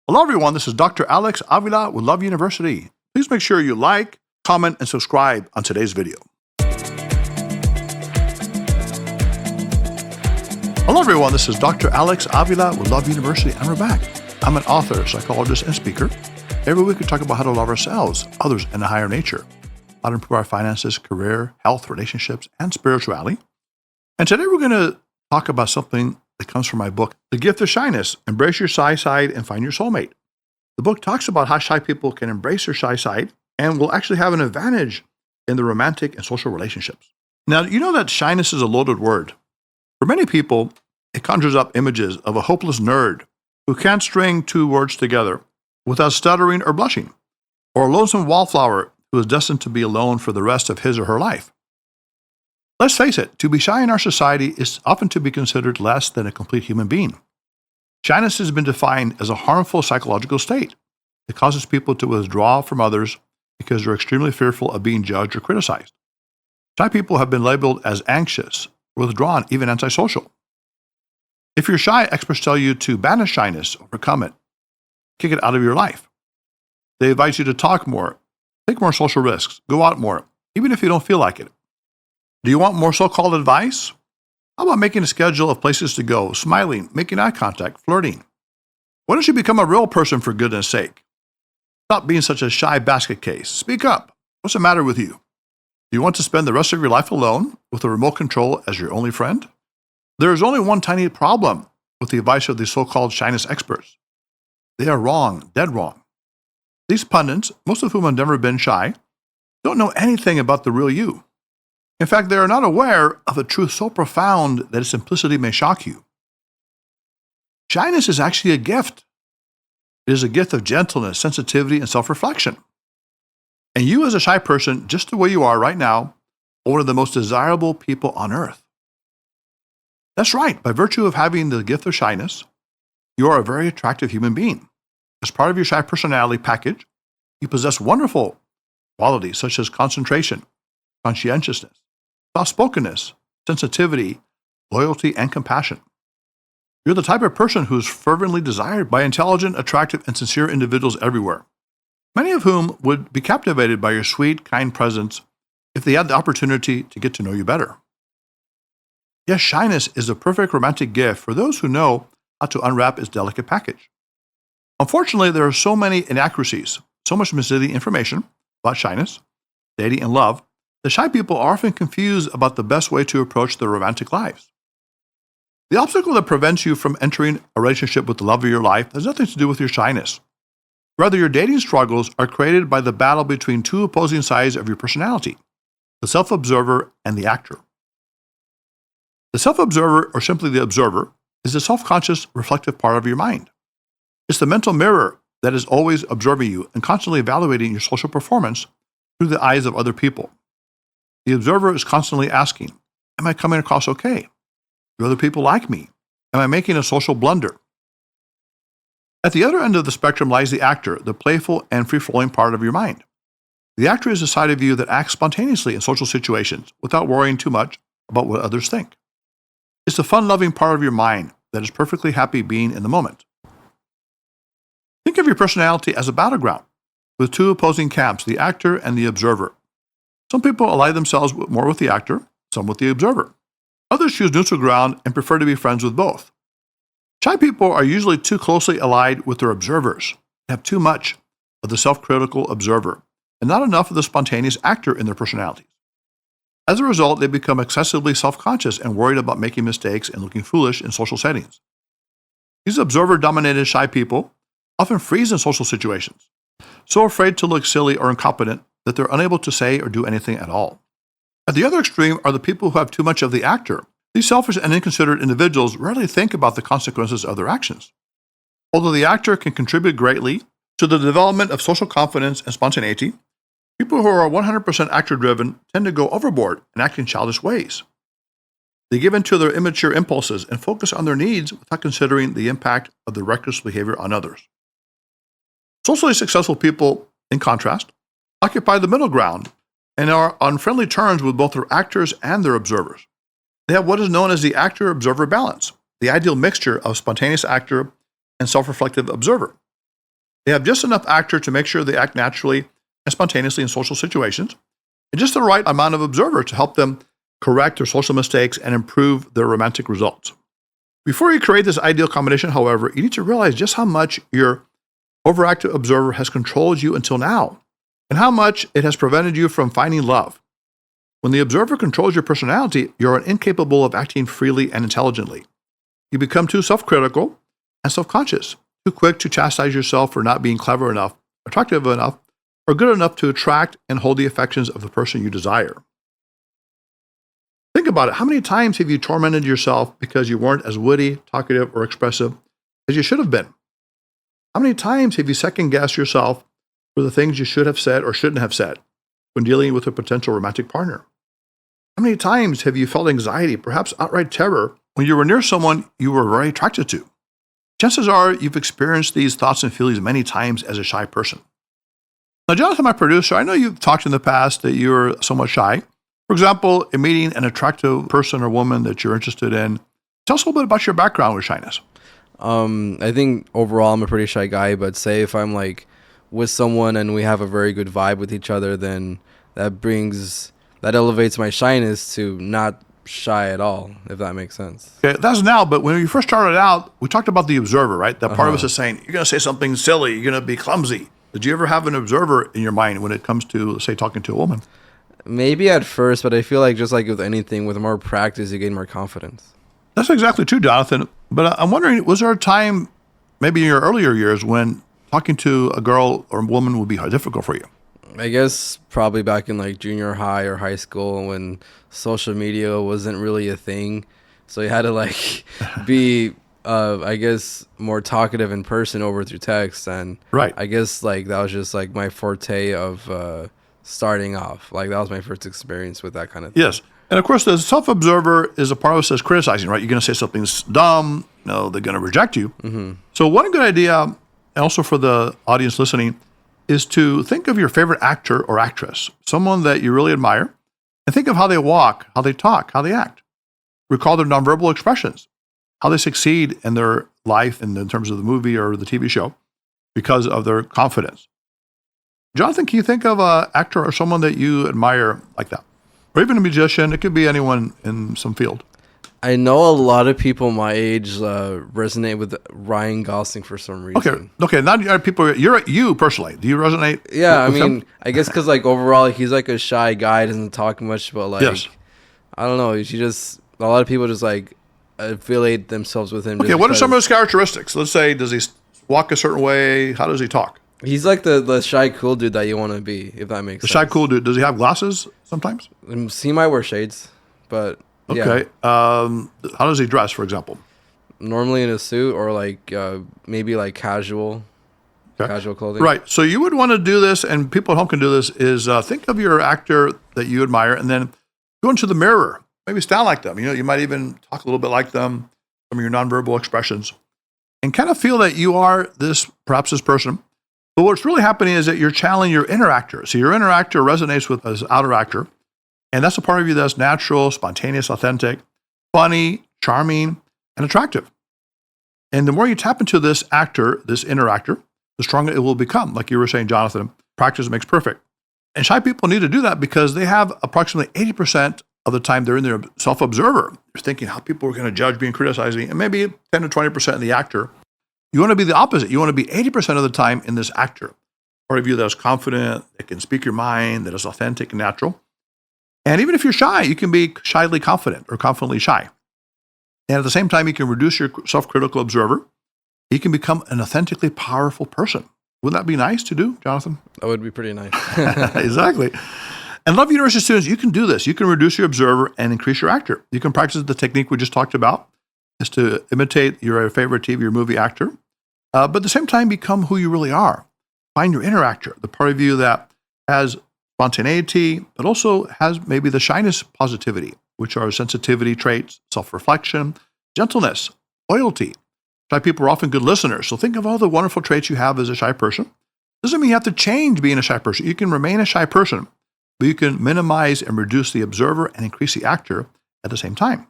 Hello, everyone. This is Dr. Alex Avila with Love University. Please make sure you like, comment, and subscribe on today's video. Hello, everyone. This is Dr. Alex Avila with Love University, and we're back. I'm an author, psychologist, and speaker. Every week, we talk about how to love ourselves, others, and a higher nature, how to improve our finances, career, health, relationships, and spirituality. And today, we're going to talk about something that comes from my book, The Gift of Shyness, Embrace Your Shy Side and Find Your Soulmate. The book talks about how shy people can embrace their shy side and will actually have an advantage in their romantic and social relationships. Now, you know that shyness is a loaded word. For many people, it conjures up images of a hopeless nerd who can't string two words together without stuttering or blushing, or a lonesome wallflower who is destined to be alone for the rest of his or her life. Let's face it, to be shy in our society is often to be considered less than a complete human being. Shyness has been defined as a harmful psychological state that causes people to withdraw from others because they're extremely fearful of being judged or criticized. Shy people have been labeled as anxious, withdrawn, even antisocial. If you're shy, experts tell you to banish shyness, overcome it, kick it out of your life. They advise you to talk more, take more social risks, go out more, even if you don't feel like it. Do you want more so-called advice? How about making a schedule of places to go, smiling, making eye contact, flirting? Why don't you become a real person for goodness sake? Stop being such a shy basket case. Speak up. What's the matter with you? Do you want to spend the rest of your life alone with a remote control as your only friend? There is only one tiny problem with the advice of these so-called shyness experts. They are wrong, dead wrong. These pundits, most of whom have never been shy, don't know anything about the real you. In fact, they are not aware of a truth so profound that its simplicity may shock you. Shyness is actually a gift. It is a gift of gentleness, sensitivity, and self-reflection. And you as a shy person, just the way you are right now, are one of the most desirable people on earth. That's right. By virtue of having the gift of shyness, you are a very attractive human being. As part of your shy personality package, you possess wonderful qualities such as concentration, conscientiousness, soft-spokenness, sensitivity, loyalty, and compassion. You're the type of person who is fervently desired by intelligent, attractive, and sincere individuals everywhere, many of whom would be captivated by your sweet, kind presence if they had the opportunity to get to know you better. Yes, shyness is a perfect romantic gift for those who know how to unwrap its delicate package. Unfortunately, there are so many inaccuracies, so much misleading information about shyness, dating, and love, that shy people are often confused about the best way to approach their romantic lives. The obstacle that prevents you from entering a relationship with the love of your life has nothing to do with your shyness. Rather, your dating struggles are created by the battle between two opposing sides of your personality, the self-observer and the actor. The self-observer, or simply the observer, is the self-conscious, reflective part of your mind. It's the mental mirror that is always observing you and constantly evaluating your social performance through the eyes of other people. The observer is constantly asking, am I coming across okay? Do other people like me? Am I making a social blunder? At the other end of the spectrum lies the actor, the playful and free-flowing part of your mind. The actor is the side of you that acts spontaneously in social situations without worrying too much about what others think. It's the fun-loving part of your mind that is perfectly happy being in the moment. Think of your personality as a battleground with two opposing camps, the actor and the observer. Some people ally themselves more with the actor, some with the observer. Others choose neutral ground and prefer to be friends with both. Shy people are usually too closely allied with their observers. They have too much of the self-critical observer and not enough of the spontaneous actor in their personalities. As a result, they become excessively self-conscious and worried about making mistakes and looking foolish in social settings. These observer-dominated shy people often freeze in social situations, so afraid to look silly or incompetent that they're unable to say or do anything at all. At the other extreme are the people who have too much of the actor. These selfish and inconsiderate individuals rarely think about the consequences of their actions. Although the actor can contribute greatly to the development of social confidence and spontaneity, people who are 100% actor-driven tend to go overboard and act in childish ways. They give in to their immature impulses and focus on their needs without considering the impact of their reckless behavior on others. Socially successful people, in contrast, occupy the middle ground and are on friendly terms with both their actors and their observers. They have what is known as the actor-observer balance, the ideal mixture of spontaneous actor and self-reflective observer. They have just enough actor to make sure they act naturally and spontaneously in social situations, and just the right amount of observer to help them correct their social mistakes and improve their romantic results. Before you create this ideal combination, however, you need to realize just how much your overactive observer has controlled you until now, and how much it has prevented you from finding love. When the observer controls your personality, you're incapable of acting freely and intelligently. You become too self-critical and self-conscious, too quick to chastise yourself for not being clever enough, attractive enough, or good enough to attract and hold the affections of the person you desire. Think about it. How many times have you tormented yourself because you weren't as witty, talkative, or expressive as you should have been? How many times have you second-guessed yourself for the things you should have said or shouldn't have said when dealing with a potential romantic partner? How many times have you felt anxiety, perhaps outright terror, when you were near someone you were very attracted to? Chances are you've experienced these thoughts and feelings many times as a shy person. Now, Jonathan, my producer, I know you've talked in the past that you're somewhat shy. For example, in meeting an attractive person or woman that you're interested in. Tell us a little bit about your background with shyness. I think overall I'm a pretty shy guy, but say if I'm like with someone and we have a very good vibe with each other, then that elevates my shyness to not shy at all, if that makes sense. Okay, that's now, but when you first started out, we talked about the observer, right? That part of us is saying, you're going to say something silly, you're going to be clumsy. Did you ever have an observer in your mind when it comes to, say, talking to a woman? Maybe at first, but I feel like just like with anything, with more practice, you gain more confidence. That's exactly true, Jonathan. But I'm wondering, was there a time, maybe in your earlier years, when talking to a girl or a woman would be difficult for you? I guess probably back in like junior high or high school when social media wasn't really a thing. So you had to like be, I guess, more talkative in person over through text. And right. I guess like that was just like my forte of starting off. Like that was my first experience with that kind of thing. Yes. And of course, the self-observer is a part of us that's criticizing, right? You're going to say something dumb, they're going to reject you. Mm-hmm. So one good idea, and also for the audience listening, is to think of your favorite actor or actress, someone that you really admire, and think of how they walk, how they talk, how they act. Recall their nonverbal expressions, how they succeed in their life and in terms of the movie or the TV show because of their confidence. Jonathan, can you think of an actor or someone that you admire like that? Or even a musician, it could be anyone in some field. I know a lot of people my age resonate with Ryan Gosling for some reason. Okay. Not people. You personally. Do you resonate? Yeah, I with mean, him? I guess because like overall he's like a shy guy, doesn't talk much, but like Yes. I don't know. She just a lot of people just like affiliate themselves with him. Okay, what are some of his characteristics? Let's say, does he walk a certain way? How does he talk? He's like the shy cool dude that you want to be, if that makes The sense. shy cool dude. Does he have glasses sometimes? He might wear shades, but Okay. yeah. How does he dress, for example? Normally in a suit or like maybe like casual clothing. Right. So you would want to do this, and people at home can do this, is think of your actor that you admire and then go into the mirror. Maybe stand like them. You might even talk a little bit like them, some of your nonverbal expressions, and kind of feel that you are perhaps this person. But what's really happening is that you're channeling your inner actor. So your inner actor resonates with his outer actor, and that's a part of you that's natural, spontaneous, authentic, funny, charming, and attractive. And the more you tap into this actor, this inner actor, the stronger it will become. Like you were saying, Jonathan, practice makes perfect. And shy people need to do that because they have approximately 80% of the time they're in their self-observer. They're thinking how people are going to judge me and criticize me, and maybe 10 to 20% in the actor. You want to be the opposite. You want to be 80% of the time in this actor. Part of you that's confident, that can speak your mind, that is authentic and natural. And even if you're shy, you can be shyly confident or confidently shy. And at the same time, you can reduce your self-critical observer. You can become an authentically powerful person. Wouldn't that be nice to do, Jonathan? That would be pretty nice. Exactly. And Love University students, you can do this. You can reduce your observer and increase your actor. You can practice the technique we just talked about, is to imitate your favorite TV or movie actor, but at the same time, become who you really are. Find your inner actor, the part of you that has spontaneity, but also has maybe the shyness positivity, which are sensitivity traits, self-reflection, gentleness, loyalty. Shy people are often good listeners, so think of all the wonderful traits you have as a shy person. Doesn't mean you have to change being a shy person. You can remain a shy person, but you can minimize and reduce the observer and increase the actor at the same time.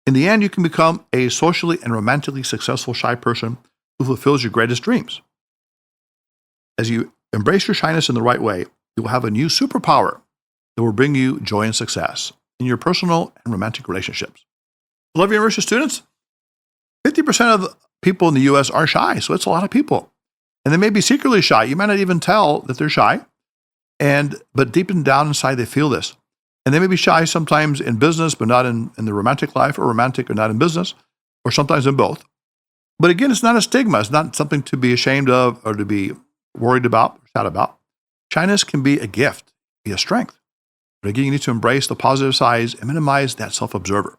In the end, you can become a socially and romantically successful shy person who fulfills your greatest dreams. As you embrace your shyness in the right way, you will have a new superpower that will bring you joy and success in your personal and romantic relationships. Love University students, 50% of the people in the U.S. are shy, so it's a lot of people. And they may be secretly shy. You might not even tell that they're shy, but deep down inside, they feel this. And they may be shy sometimes in business, but not in the romantic life, or romantic or not in business, or sometimes in both. But again, it's not a stigma. It's not something to be ashamed of or to be worried about, sad about. Shyness can be a gift, be a strength. But again, you need to embrace the positive sides and minimize that self-observer.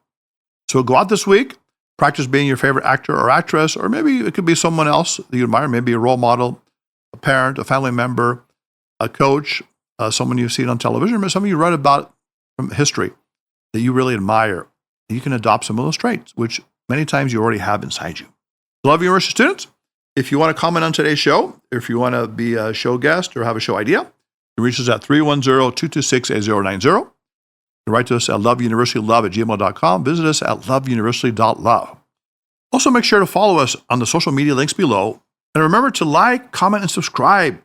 So go out this week, practice being your favorite actor or actress, or maybe it could be someone else that you admire, maybe a role model, a parent, a family member, a coach, someone you've seen on television, or someone you read about from history that you really admire. You can adopt some of those traits, which many times you already have inside you. Love University students, if you want to comment on today's show, or if you want to be a show guest or have a show idea, you can reach us at 310-226-8090. You can write to us at loveuniversitylove@gmail.com. Visit us at loveuniversity.love. Also, make sure to follow us on the social media links below. And remember to like, comment, and subscribe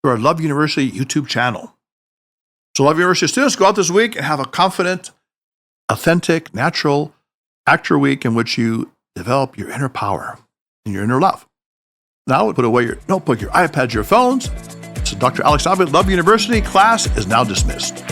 to our Love University YouTube channel. So Love University students, go out this week and have a confident, authentic, natural actor week in which you develop your inner power and your inner love. Now, put away your notebook, your iPads, your phones. This is Dr. Alex Avila, Love University. Class is now dismissed.